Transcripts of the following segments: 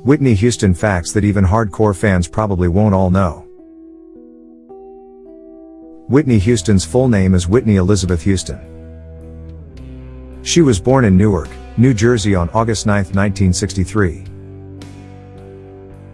Whitney Houston facts that even hardcore fans probably won't all know. Whitney Houston's full name is Whitney Elizabeth Houston. She was born in Newark, New Jersey on August 9, 1963.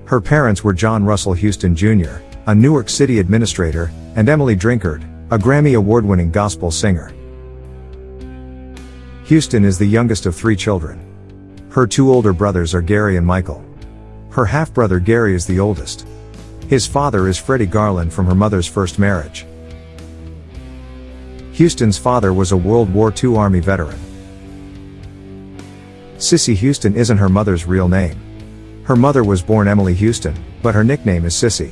Her parents were John Russell Houston Jr., a Newark City administrator, and Emily Drinkard, a Grammy Award-winning gospel singer. Houston is the youngest of 3 children. Her 2 older brothers are Gary and Michael. Her half-brother Gary is the oldest. His father is Freddie Garland from her mother's first marriage. Houston's father was a World War II Army veteran. Sissy Houston isn't her mother's real name. Her mother was born Emily Houston, but her nickname is Sissy.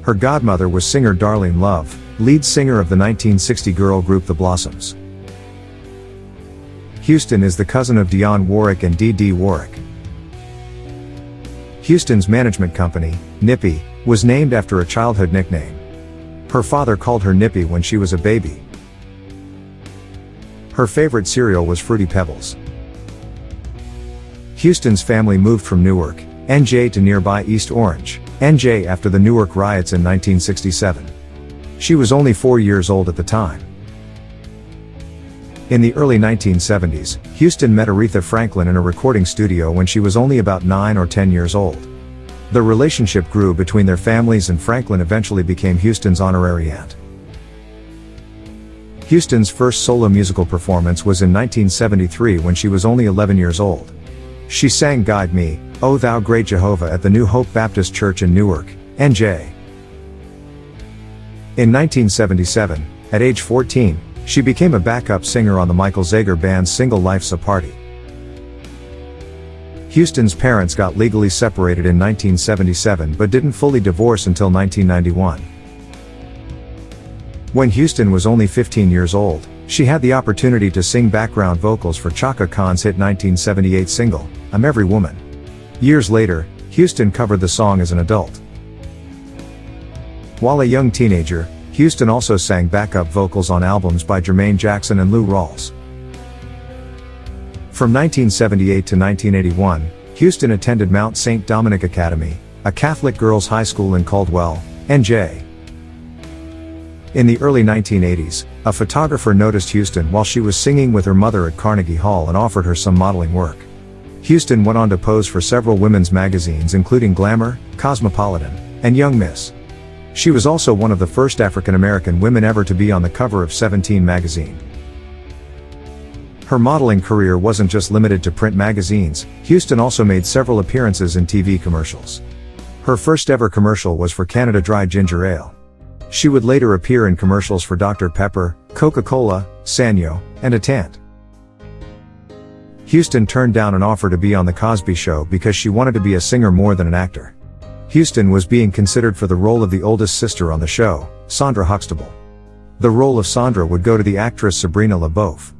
Her godmother was singer Darlene Love, lead singer of the 1960 girl group The Blossoms. Houston is the cousin of Dionne Warwick and Dee Dee Warwick. Houston's management company, Nippy, was named after a childhood nickname. Her father called her Nippy when she was a baby. Her favorite cereal was Fruity Pebbles. Houston's family moved from Newark, NJ to nearby East Orange, NJ after the Newark riots in 1967. She was only 4 years old at the time. In the early 1970s, Houston met Aretha Franklin in a recording studio when she was only about 9 or 10 years old. The relationship grew between their families and Franklin eventually became Houston's honorary aunt. Houston's first solo musical performance was in 1973 when she was only 11 years old. She sang Guide Me, O Thou Great Jehovah at the New Hope Baptist Church in Newark, NJ. In 1977, at age 14, she became a backup singer on the Michael Zager band's single Life's a Party. Houston's parents got legally separated in 1977 but didn't fully divorce until 1991. When Houston was only 15 years old, she had the opportunity to sing background vocals for Chaka Khan's hit 1978 single, I'm Every Woman. Years later, Houston covered the song as an adult. While a young teenager, Houston also sang backup vocals on albums by Jermaine Jackson and Lou Rawls. From 1978 to 1981, Houston attended Mount St. Dominic Academy, a Catholic girls' high school in Caldwell, NJ. In the early 1980s, a photographer noticed Houston while she was singing with her mother at Carnegie Hall and offered her some modeling work. Houston went on to pose for several women's magazines including Glamour, Cosmopolitan, and Young Miss. She was also one of the first African American women ever to be on the cover of 17 magazine. Her modeling career wasn't just limited to print magazines, Houston also made several appearances in TV commercials. Her first ever commercial was for Canada Dry Ginger Ale. She would later appear in commercials for Dr. Pepper, Coca-Cola, Sanyo, and Etant. Houston turned down an offer to be on The Cosby Show because she wanted to be a singer more than an actor. Houston was being considered for the role of the oldest sister on the show, Sandra Huxtable. The role of Sandra would go to the actress Sabrina LaBeouf.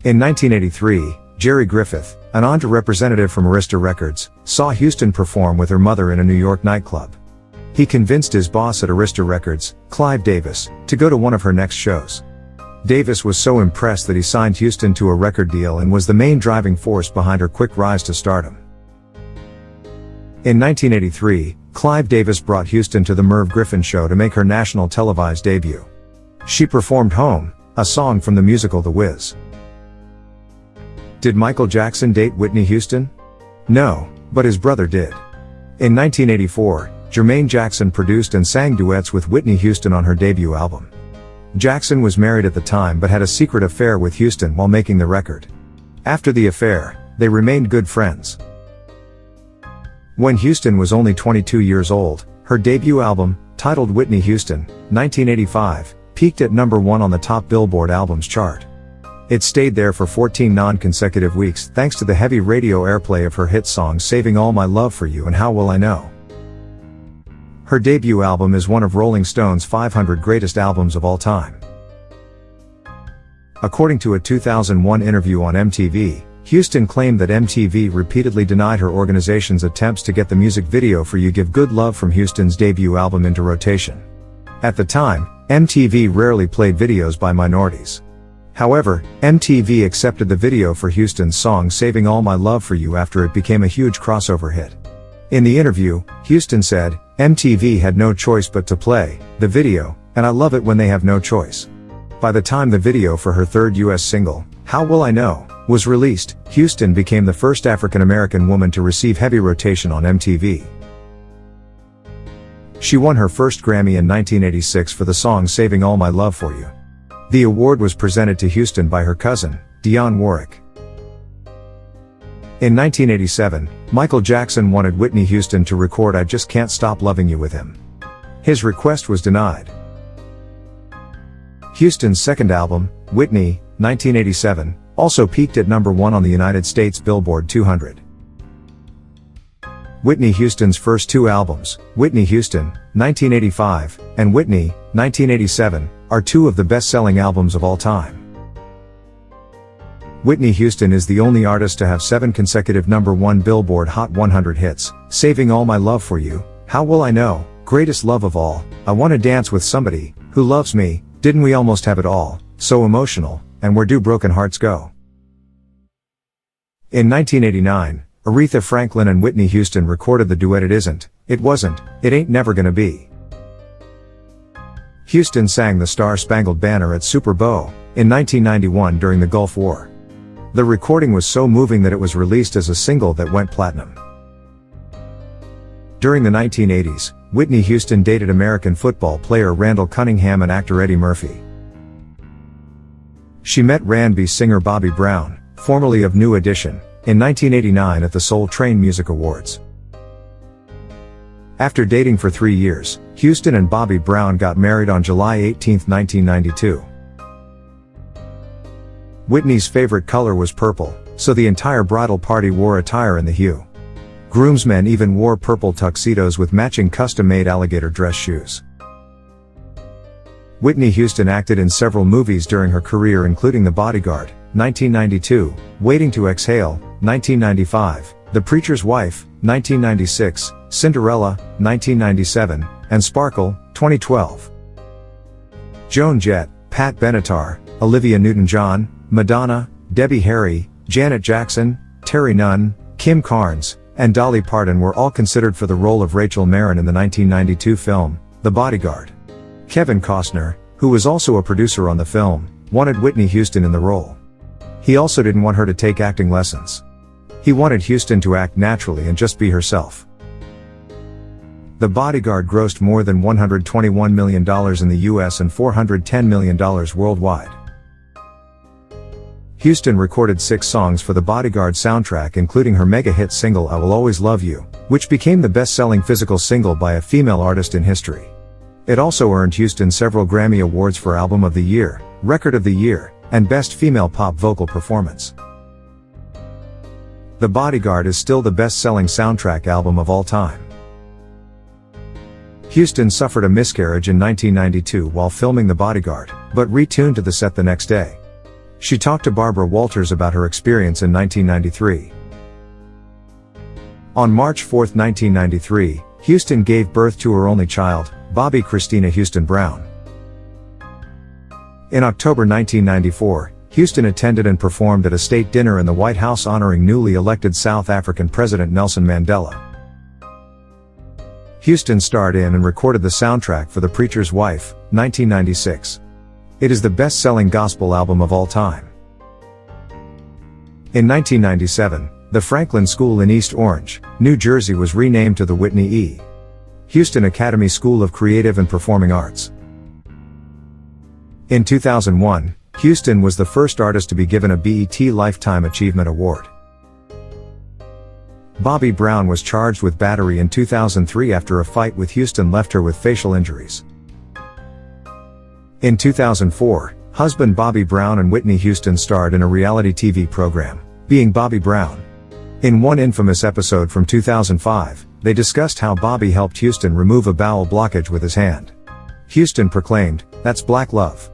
In 1983, Jerry Griffith, an Andra representative from Arista Records, saw Houston perform with her mother in a New York nightclub. He convinced his boss at Arista Records, Clive Davis, to go to one of her next shows. Davis was so impressed that he signed Houston to a record deal and was the main driving force behind her quick rise to stardom. In 1983, Clive Davis brought Houston to the Merv Griffin Show to make her national televised debut. She performed Home, a song from the musical The Wiz. Did Michael Jackson date Whitney Houston? No, but his brother did. In 1984, Jermaine Jackson produced and sang duets with Whitney Houston on her debut album. Jackson was married at the time but had a secret affair with Houston while making the record. After the affair, they remained good friends. When Houston was only 22 years old, her debut album, titled Whitney Houston, 1985, peaked at number 1 on the top Billboard albums chart. It stayed there for 14 non-consecutive weeks thanks to the heavy radio airplay of her hit songs Saving All My Love for You and How Will I Know. Her debut album is one of Rolling Stone's 500 greatest albums of all time. According to a 2001 interview on MTV, Houston claimed that MTV repeatedly denied her organization's attempts to get the music video for You Give Good Love from Houston's debut album into rotation. At the time, MTV rarely played videos by minorities. However, MTV accepted the video for Houston's song Saving All My Love for You after it became a huge crossover hit. In the interview, Houston said, "MTV had no choice but to play the video, and I love it when they have no choice." By the time the video for her third US single, How Will I Know, was released, Houston became the first African-American woman to receive heavy rotation on MTV. She won her first Grammy in 1986 for the song Saving All My Love for You. The award was presented to Houston by her cousin, Dionne Warwick. In 1987, Michael Jackson wanted Whitney Houston to record I Just Can't Stop Loving You with him. His request was denied. Houston's second album, Whitney, 1987, also peaked at number 1 on the United States Billboard 200. Whitney Houston's first two albums, Whitney Houston, 1985, and Whitney, 1987, are two of the best-selling albums of all time. Whitney Houston is the only artist to have 7 consecutive number 1 Billboard Hot 100 hits, Saving All My Love for You, How Will I Know, Greatest Love of All, I Wanna Dance with Somebody Who Loves Me, Didn't We Almost Have It All, So Emotional, and Where Do Broken Hearts Go? In 1989, Aretha Franklin and Whitney Houston recorded the duet It Isn't, It Wasn't, It Ain't Never Gonna Be. Houston sang the Star-Spangled Banner at Super Bowl in 1991 during the Gulf War. The recording was so moving that it was released as a single that went platinum. During the 1980s, Whitney Houston dated American football player Randall Cunningham and actor Eddie Murphy. She met R&B singer Bobby Brown, formerly of New Edition, in 1989 at the Soul Train Music Awards. After dating for 3 years, Houston and Bobby Brown got married on July 18, 1992. Whitney's favorite color was purple, so the entire bridal party wore attire in the hue. Groomsmen even wore purple tuxedos with matching custom-made alligator dress shoes. Whitney Houston acted in several movies during her career, including The Bodyguard, 1992, Waiting to Exhale, 1995, The Preacher's Wife, 1996, Cinderella, 1997, and Sparkle, 2012. Joan Jett, Pat Benatar, Olivia Newton-John, Madonna, Debbie Harry, Janet Jackson, Terry Nunn, Kim Carnes, and Dolly Parton were all considered for the role of Rachel Marin in the 1992 film, The Bodyguard. Kevin Costner, who was also a producer on the film, wanted Whitney Houston in the role. He also didn't want her to take acting lessons. He wanted Houston to act naturally and just be herself. The Bodyguard grossed more than $121 million in the US and $410 million worldwide. Houston recorded 6 songs for the Bodyguard soundtrack, including her mega-hit single I Will Always Love You, which became the best-selling physical single by a female artist in history. It also earned Houston several Grammy Awards for Album of the Year, Record of the Year, and Best Female Pop Vocal Performance. The Bodyguard is still the best-selling soundtrack album of all time. Houston suffered a miscarriage in 1992 while filming The Bodyguard, but returned to the set the next day. She talked to Barbara Walters about her experience in 1993. On March 4, 1993, Houston gave birth to her only child, Bobby Christina Houston Brown. In October 1994, Houston attended and performed at a state dinner in the White House honoring newly elected South African President Nelson Mandela. Houston starred in and recorded the soundtrack for The Preacher's Wife, 1996. It is the best-selling gospel album of all time. In 1997, the Franklin School in East Orange, New Jersey was renamed to the Whitney E. Houston Academy School of Creative and Performing Arts. In 2001, Houston was the first artist to be given a BET Lifetime Achievement Award. Bobby Brown was charged with battery in 2003 after a fight with Houston left her with facial injuries. In 2004, husband Bobby Brown and Whitney Houston starred in a reality TV program, Being Bobby Brown. In one infamous episode from 2005, they discussed how Bobby helped Houston remove a bowel blockage with his hand. Houston proclaimed, "That's black love."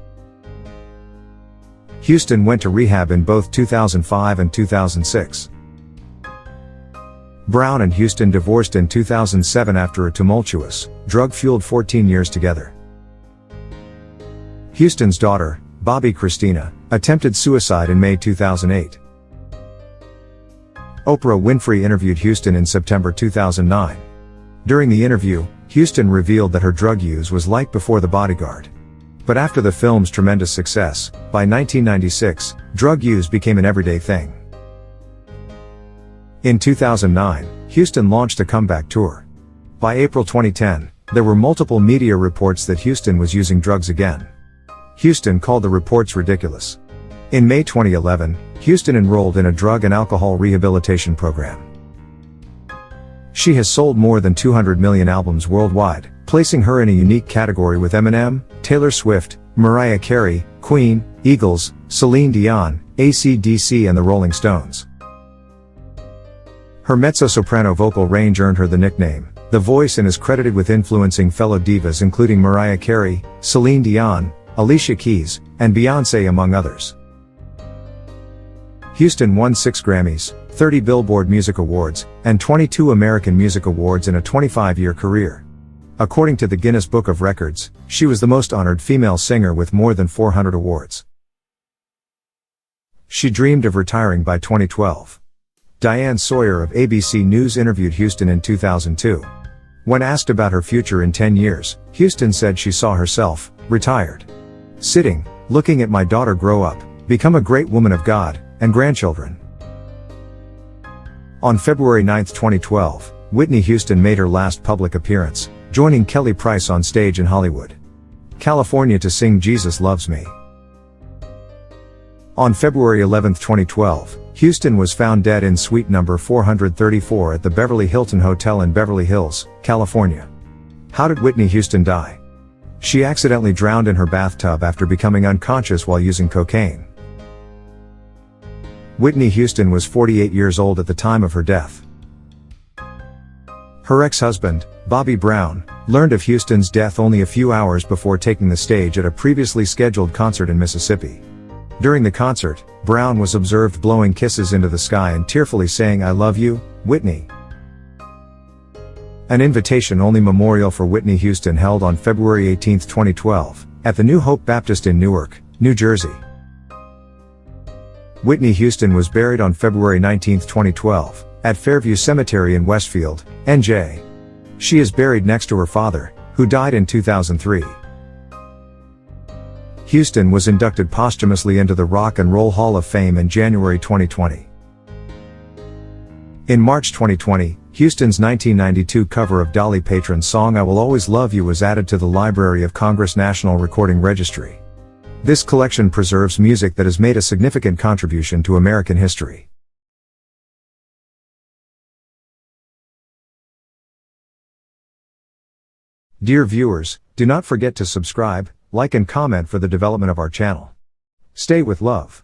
Houston went to rehab in both 2005 and 2006. Brown and Houston divorced in 2007 after a tumultuous, drug-fueled 14 years together. Houston's daughter, Bobby Christina, Attempted suicide in May 2008. Oprah Winfrey interviewed Houston in September 2009. During the interview, Houston revealed that her drug use was like before The Bodyguard. But after the film's tremendous success, by 1996, drug use became an everyday thing. In 2009, Houston launched a comeback tour. By April 2010, there were multiple media reports that Houston was using drugs again. Houston called the reports ridiculous. In May 2011, Houston enrolled in a drug and alcohol rehabilitation program. She has sold more than 200 million albums worldwide, placing her in a unique category with Eminem, Taylor Swift, Mariah Carey, Queen, Eagles, Celine Dion, AC/DC and the Rolling Stones. Her mezzo-soprano vocal range earned her the nickname, The Voice, and is credited with influencing fellow divas including Mariah Carey, Celine Dion, Alicia Keys, and Beyoncé among others. Houston won 6 Grammys, 30 Billboard Music Awards, and 22 American Music Awards in a 25-year career. According to the Guinness Book of Records, she was the most honored female singer with more than 400 awards. She dreamed of retiring by 2012. Diane Sawyer of ABC News interviewed Houston in 2002. When asked about her future in 10 years, Houston said she saw herself, retired, sitting, looking at my daughter grow up, become a great woman of God, and grandchildren. On February 9, 2012, Whitney Houston made her last public appearance, joining Kelly Price on stage in Hollywood, California to sing Jesus Loves Me. On February 11, 2012, Houston was found dead in suite number 434 at the Beverly Hilton Hotel in Beverly Hills, California. How did Whitney Houston die? She accidentally drowned in her bathtub after becoming unconscious while using cocaine. Whitney Houston was 48 years old at the time of her death. Her ex-husband, Bobby Brown, learned of Houston's death only a few hours before taking the stage at a previously scheduled concert in Mississippi. During the concert, Brown was observed blowing kisses into the sky and tearfully saying, "I love you, Whitney." An invitation-only memorial for Whitney Houston held on February 18, 2012, at the New Hope Baptist in Newark, New Jersey. Whitney Houston was buried on February 19, 2012, at Fairview Cemetery in Westfield, NJ. She is buried next to her father, who died in 2003. Houston was inducted posthumously into the Rock and Roll Hall of Fame in January 2020. In March 2020, Houston's 1992 cover of Dolly Parton's song I Will Always Love You was added to the Library of Congress National Recording Registry. This collection preserves music that has made a significant contribution to American history. Dear viewers, do not forget to subscribe, like and comment for the development of our channel. Stay with love.